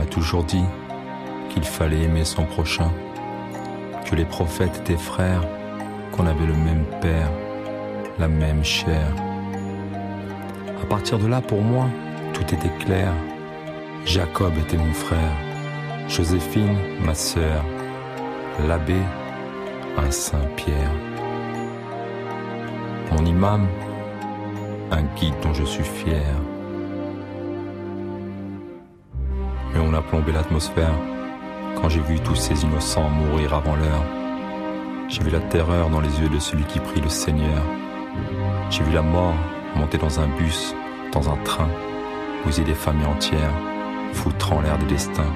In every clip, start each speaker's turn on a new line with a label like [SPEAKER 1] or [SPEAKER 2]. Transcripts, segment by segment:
[SPEAKER 1] toujours dit qu'il fallait aimer son prochain, que les prophètes étaient frères, qu'on avait le même père, la même chair. À partir de là, pour moi, tout était clair. Jacob était mon frère, Joséphine, ma sœur, l'abbé, un Saint-Pierre. Mon imam, un guide dont je suis fier. Mais on a plombé l'atmosphère quand j'ai vu tous ces innocents mourir avant l'heure. J'ai vu la terreur dans les yeux de celui qui prie le Seigneur. J'ai vu la mort monter dans un bus, dans un train, bousiller des familles entières, foutre en l'air des destins.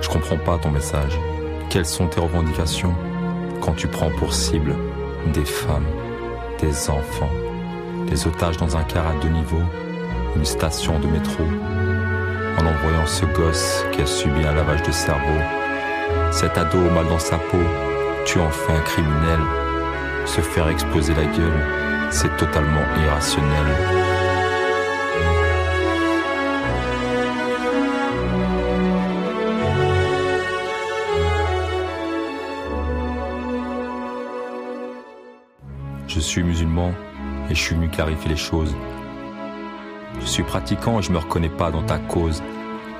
[SPEAKER 1] Je comprends pas ton message. Quelles sont tes revendications quand tu prends pour cible des femmes, des enfants, des otages dans un car à 2 niveaux, une station de métro, en envoyant ce gosse qui a subi un lavage de cerveau, cet ado mal dans sa peau, tu en fais un criminel. Se faire exploser la gueule, c'est totalement irrationnel. Je suis musulman et je suis venu clarifier les choses. Je suis pratiquant et je me reconnais pas dans ta cause,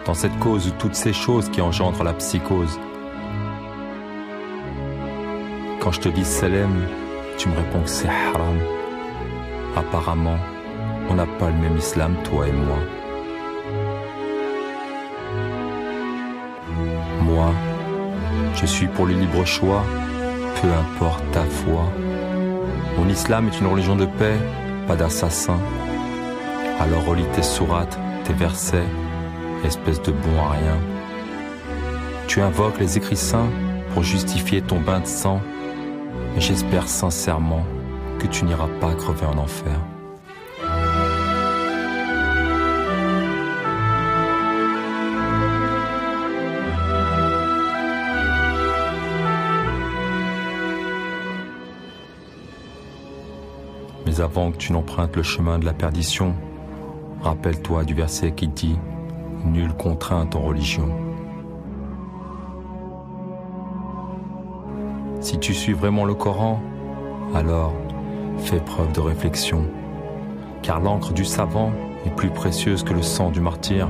[SPEAKER 1] dans cette cause de toutes ces choses qui engendrent la psychose. Quand je te dis salam, tu me réponds que c'est haram. Apparemment, on n'a pas le même islam, toi et moi. Moi, je suis pour le libre choix, peu importe ta foi. Mon islam est une religion de paix, pas d'assassin. Alors relis tes sourates, tes versets, espèce de bon à rien. Tu invoques les écrits saints pour justifier ton bain de sang, mais j'espère sincèrement que tu n'iras pas crever en enfer. Mais avant que tu n'empruntes le chemin de la perdition, rappelle-toi du verset qui dit « Nulle contrainte en religion ». Si tu suis vraiment le Coran, alors fais preuve de réflexion, car l'encre du savant est plus précieuse que le sang du martyr,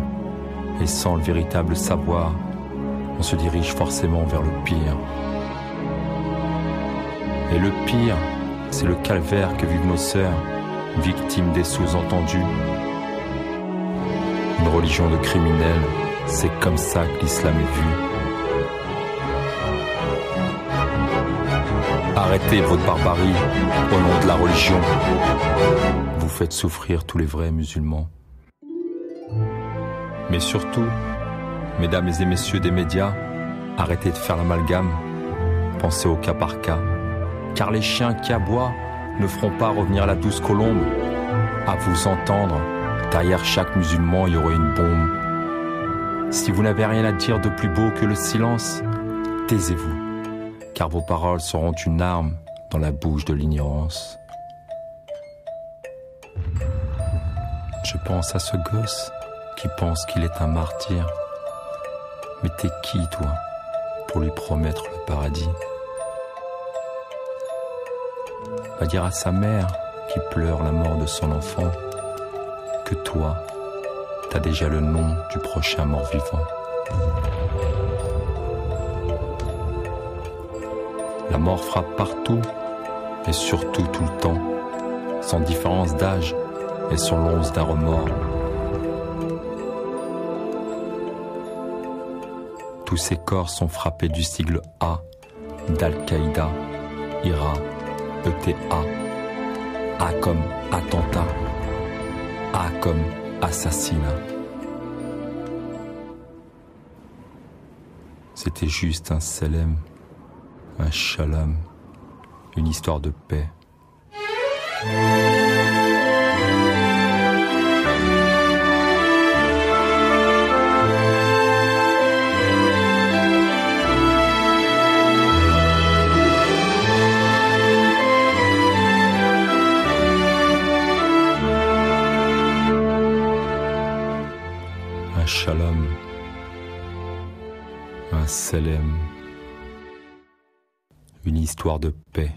[SPEAKER 1] et sans le véritable savoir, on se dirige forcément vers le pire. Et le pire, c'est le calvaire que vivent nos sœurs, victimes des sous-entendus. Une religion de criminels, c'est comme ça que l'islam est vu. Arrêtez votre barbarie au nom de la religion. Vous faites souffrir tous les vrais musulmans. Mais surtout, mesdames et messieurs des médias, arrêtez de faire l'amalgame. Pensez au cas par cas. Car les chiens qui aboient ne feront pas revenir la douce colombe. À vous entendre, derrière chaque musulman, il y aurait une bombe. Si vous n'avez rien à dire de plus beau que le silence, taisez-vous, car vos paroles seront une arme dans la bouche de l'ignorance. Je pense à ce gosse qui pense qu'il est un martyr. Mais t'es qui, toi, pour lui promettre le paradis ? Va dire à sa mère qui pleure la mort de son enfant que toi, t'as déjà le nom du prochain mort-vivant. La mort frappe partout et surtout tout le temps, sans différence d'âge et sans l'once d'un remords. Tous ces corps sont frappés du sigle A d'Al-Qaïda, IRA, ETA. A comme attentat, A comme assassinat. C'était juste un salam, un shalom, une histoire de paix. Shalom, un Salem, une histoire de paix.